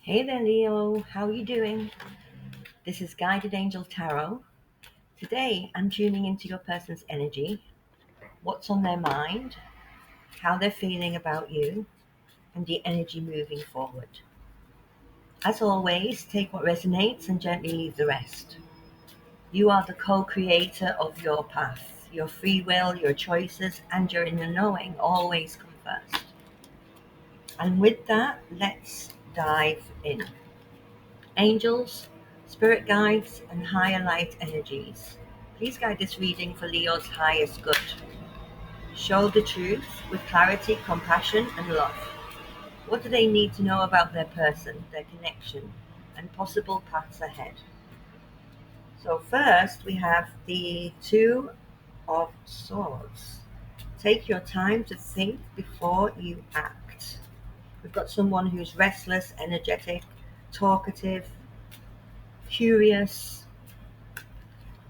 Hey there, Leo. How are you doing? This is Guided Angel Tarot. Today, I'm tuning into your person's energy, what's on their mind, how they're feeling about you, and the energy moving forward. As always, take what resonates and gently leave the rest. You are the co creator of your path. Your free will, your choices, and your inner knowing always come first. And with that, let's dive in. Angels, spirit guides, and higher light energies. Please guide this reading for Leo's highest good. Show the truth with clarity, compassion, and love. What do they need to know about their person, their connection, and possible paths ahead? So, first we have the Two of Swords. Take your time to think before you act. We've got someone who's restless, energetic, talkative, curious,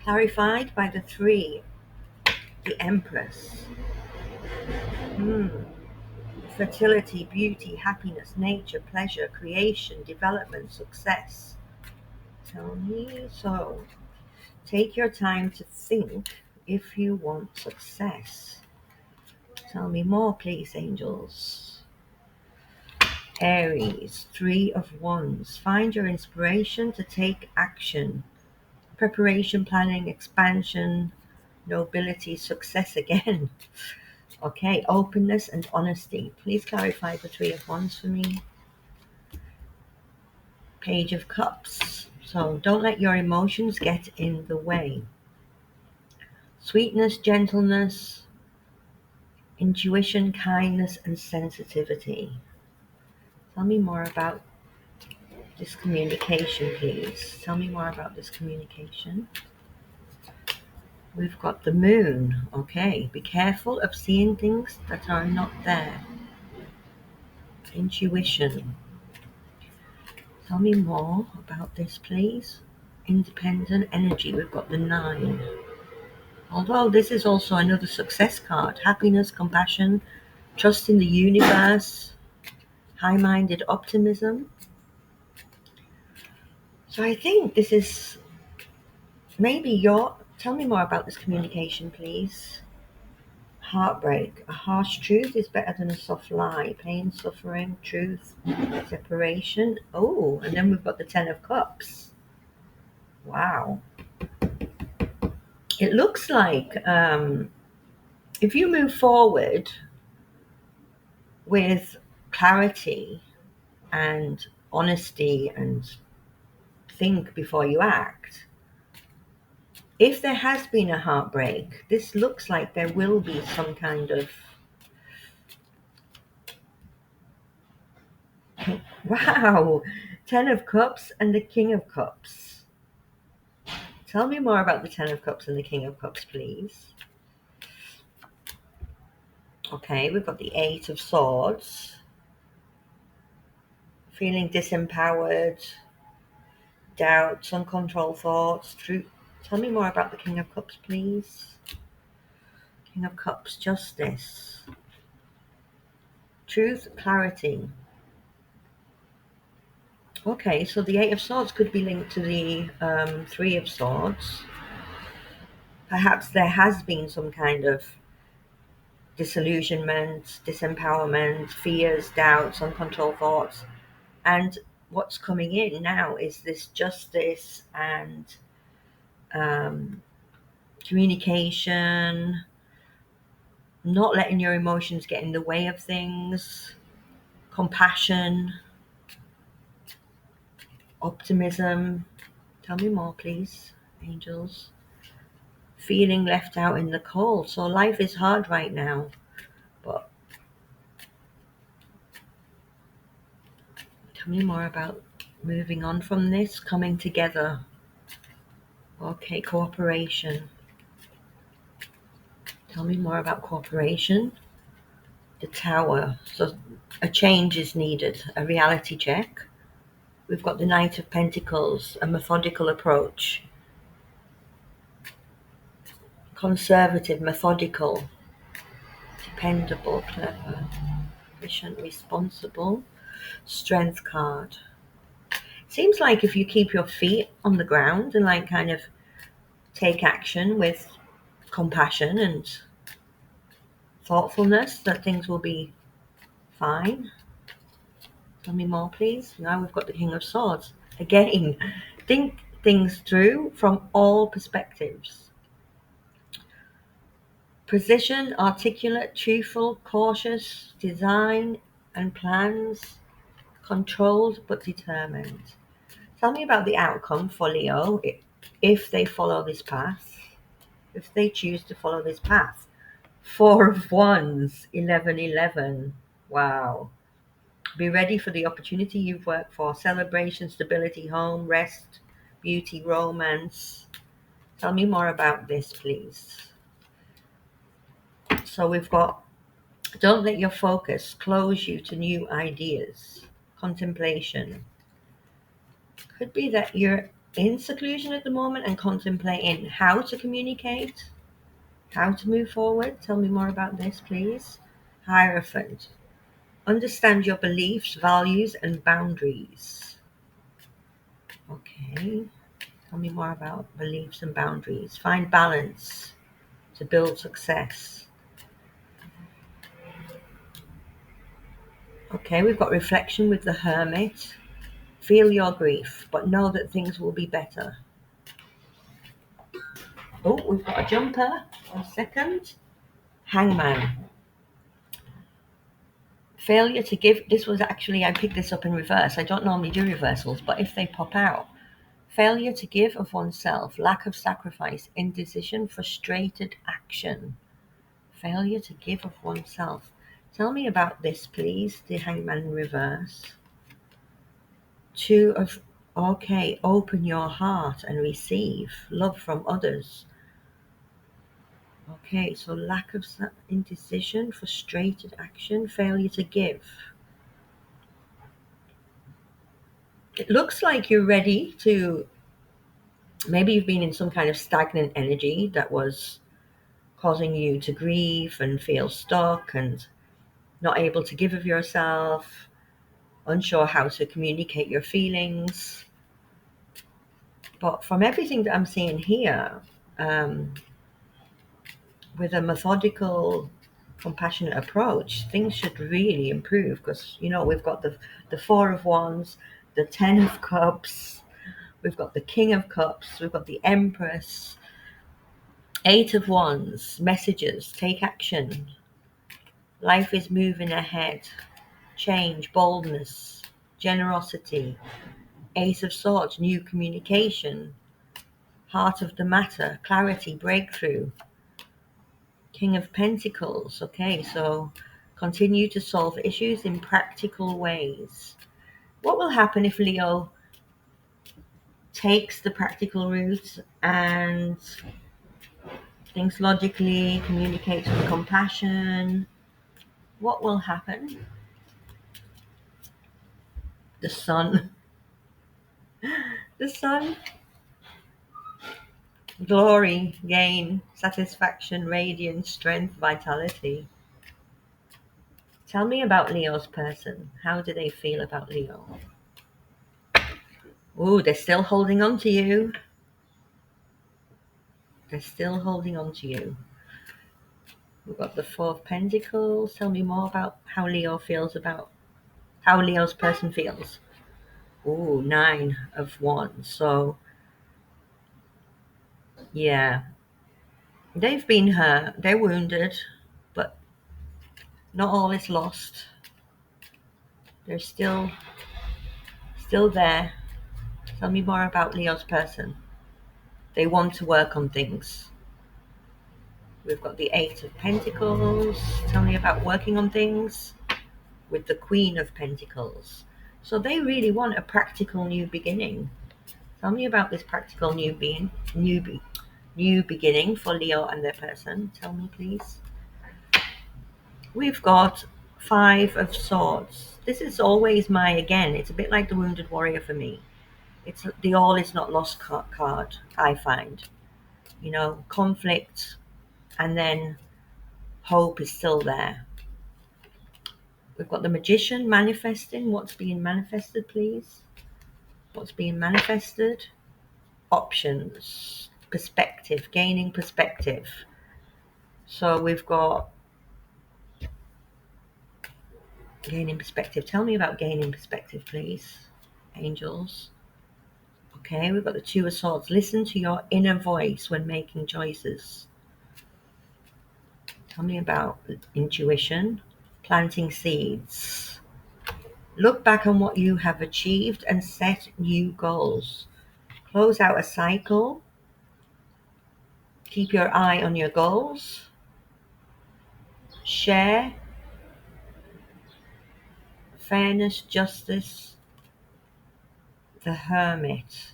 clarified by the three, the Empress. Hmm. Fertility, beauty, happiness, nature, pleasure, creation, development, success. Tell me so. Take your time to think if you want success. Tell me more, please, angels. Aries, Three of Wands. Find your inspiration to take action. Preparation, planning, expansion, nobility, success again. Okay, openness and honesty. Please clarify the Three of Wands for me. Page of Cups. So don't let your emotions get in the way. Sweetness, gentleness, intuition, kindness, and sensitivity. Tell me more about this communication, please. Tell me more about this communication. We've got the Moon. Okay, be careful of seeing things that are not there. Intuition. Tell me more about this, please. Independent energy. We've got the Nine. Although this is also another success card. Happiness, compassion, trust in the universe, high-minded optimism. So I think this is maybe your... Tell me more about this communication, please. Heartbreak. A harsh truth is better than a soft lie. Pain, suffering, truth, separation. Oh, and then we've got the Ten of Cups. Wow. It looks like if you move forward with clarity and honesty and think before you act, if there has been a heartbreak, this looks like there will be some kind of... Wow, Ten of Cups and the King of Cups. Tell me more about the Ten of Cups and the King of Cups, please. Okay, we've got the Eight of Swords. Feeling disempowered, doubts, uncontrolled thoughts. Tell me more about the King of Cups, please. King of Cups, justice. Truth, clarity. Okay, so the Eight of Swords could be linked to the Three of Swords. Perhaps there has been some kind of disillusionment, disempowerment, fears, doubts, uncontrolled thoughts. And what's coming in now is this justice and communication, not letting your emotions get in the way of things, compassion, optimism. Tell me more, please, angels. Feeling left out in the cold. So life is hard right now, but tell me more about moving on from this, coming together. Okay, cooperation. Tell me more about cooperation. The Tower. So a change is needed, a reality check. We've got the Knight of Pentacles, a methodical approach. Conservative, methodical, dependable, clever, efficient, responsible. Strength card. Seems like if you keep your feet on the ground and like kind of take action with compassion and thoughtfulness, that things will be fine. Tell me more, please. Now we've got the King of Swords. Again, think things through from all perspectives. Precision, articulate, truthful, cautious, design and plans, controlled but determined. Tell me about the outcome for Leo if they follow this path, if they choose to follow this path. Four of Wands, 1111. Wow. Be ready for the opportunity you've worked for. Celebration, stability, home, rest, beauty, romance. Tell me more about this, please. So we've got, don't let your focus close you to new ideas. Contemplation. Could be that you're in seclusion at the moment and contemplating how to communicate, how to move forward. Tell me more about this, please. Hierophant. Understand your beliefs, values, and boundaries. Okay. Tell me more about beliefs and boundaries. Find balance to build success. Okay, we've got reflection with the Hermit. Feel your grief, but know that things will be better. Oh, we've got a jumper. 1 second. Hangman. Failure to give. This was actually, I picked this up in reverse. I don't normally do reversals, but if they pop out. Failure to give of oneself, lack of sacrifice, indecision, frustrated action. Failure to give of oneself. Tell me about this, please. The Hangman in reverse. Okay, open your heart and receive love from others. Okay, so lack of indecision, frustrated action, failure to give. It looks like you're ready to, maybe you've been in some kind of stagnant energy that was causing you to grieve and feel stuck and not able to give of yourself, unsure how to communicate your feelings. But from everything that I'm seeing here, with a methodical, compassionate approach, things should really improve because, we've got the Four of Wands, the Ten of Cups, we've got the King of Cups, we've got the Empress, Eight of Wands, messages, take action. Life is moving ahead. Change, boldness, generosity. Ace of Swords, new communication. Heart of the matter, clarity, breakthrough. King of Pentacles. Okay, so continue to solve issues in practical ways. What will happen if Leo takes the practical route and thinks logically, communicates with compassion? What will happen? The Sun. The Sun. Glory, gain, satisfaction, radiance, strength, vitality. Tell me about Leo's person. How do they feel about Leo? Ooh, they're still holding on to you. They're still holding on to you. We've got the Four of Pentacles. Tell me more about how Leo's person feels. Ooh, Nine of Wands. So, yeah, they've been hurt. They're wounded, but not all is lost. They're still there. Tell me more about Leo's person. They want to work on things. We've got the Eight of Pentacles. Tell me about working on things with the Queen of Pentacles. So they really want a practical new beginning. Tell me about this practical new beginning for Leo and their person. Tell me, please. We've got Five of Swords. This is always it's a bit like the Wounded Warrior for me. It's the all is not lost card, I find. Conflict and then hope is still there. We've got the Magician manifesting. What's being manifested, please? What's being manifested? Options, perspective, gaining perspective. So we've got gaining perspective. Tell me about gaining perspective, please, angels. Okay, we've got the Two of Swords. Listen to your inner voice when making choices. Tell me about intuition, planting seeds. Look back on what you have achieved and set new goals. Close out a cycle. Keep your eye on your goals. Share. Fairness, justice. The Hermit.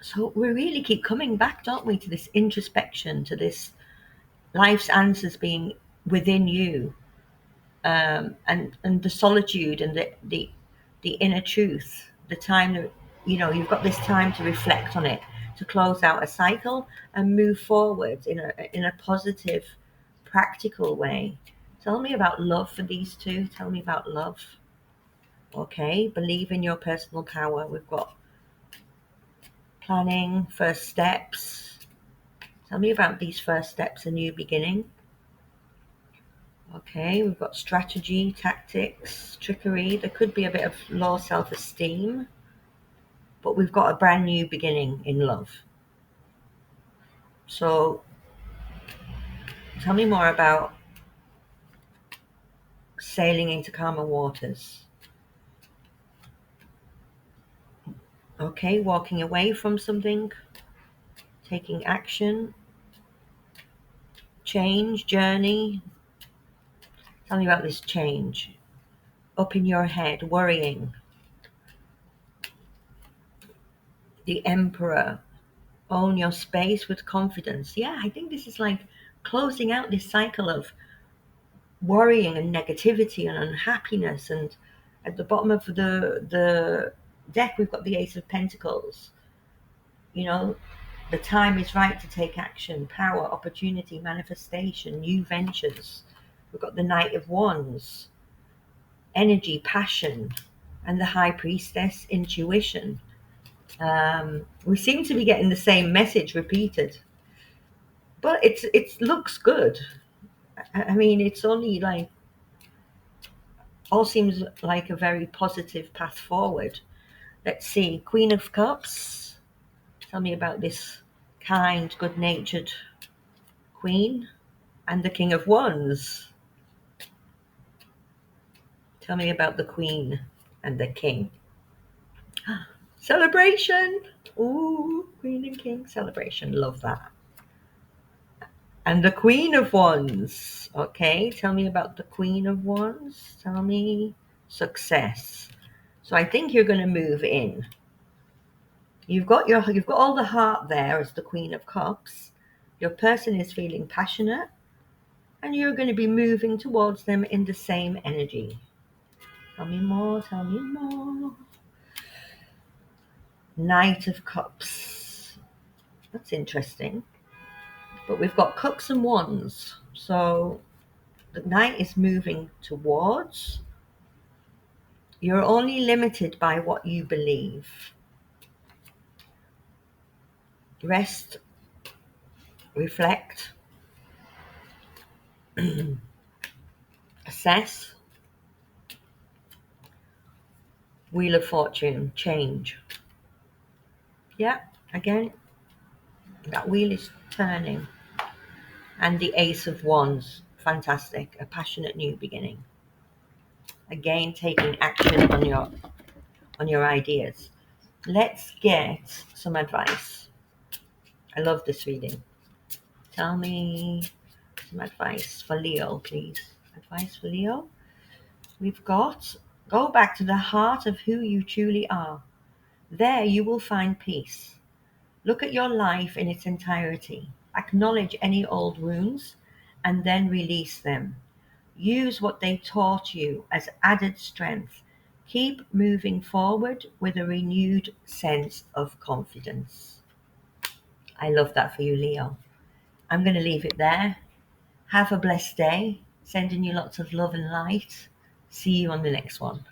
So we really keep coming back, don't we, to this introspection, to this life's answers being within you, and the solitude and the inner truth, the time that you've got this time to reflect on it, to close out a cycle and move forward in a positive, practical way. Tell me about love for these two. Tell me about love. Okay, believe in your personal power. We've got planning, first steps. Tell me about these first steps, a new beginning. Okay, we've got strategy, tactics, trickery. There could be a bit of low self-esteem, but we've got a brand new beginning in love. So tell me more about sailing into calmer waters. Okay, walking away from something, taking action, change, journey. Tell me about this change. Up in your head, worrying. The Emperor. Own your space with confidence. Yeah, I think this is like closing out this cycle of worrying and negativity and unhappiness. And at the bottom of the deck, we've got the Ace of Pentacles. The time is right to take action, power, opportunity, manifestation, new ventures. We've got the Knight of Wands, energy, passion, and the High Priestess, intuition. We seem to be getting the same message repeated, but it looks good. I mean, it's only like all seems like a very positive path forward. Let's see, Queen of Cups. Tell me about this kind, good-natured queen. And the King of Wands. Tell me about the Queen and the King. Celebration. Ooh, Queen and King celebration. Love that. And the Queen of Wands. Okay, tell me about the Queen of Wands. Tell me success. So I think you're going to move in. You've got all the heart there as the Queen of Cups. Your person is feeling passionate, and you're going to be moving towards them in the same energy. Tell me more. Tell me more. Knight of Cups. That's interesting. But we've got Cups and Wands. So the Knight is moving towards. You're only limited by what you believe. Rest, reflect, assess. Wheel of Fortune, change. Yeah, again, that wheel is turning. And the Ace of Wands, fantastic, a passionate new beginning. Again, taking action on your ideas. Let's get some advice. I love this reading. Tell me some advice for Leo, please. Advice for Leo. We've got, go back to the heart of who you truly are. There you will find peace. Look at your life in its entirety. Acknowledge any old wounds and then release them. Use what they taught you as added strength. Keep moving forward with a renewed sense of confidence. I love that for you, Leo. I'm going to leave it there. Have a blessed day. Sending you lots of love and light. See you on the next one.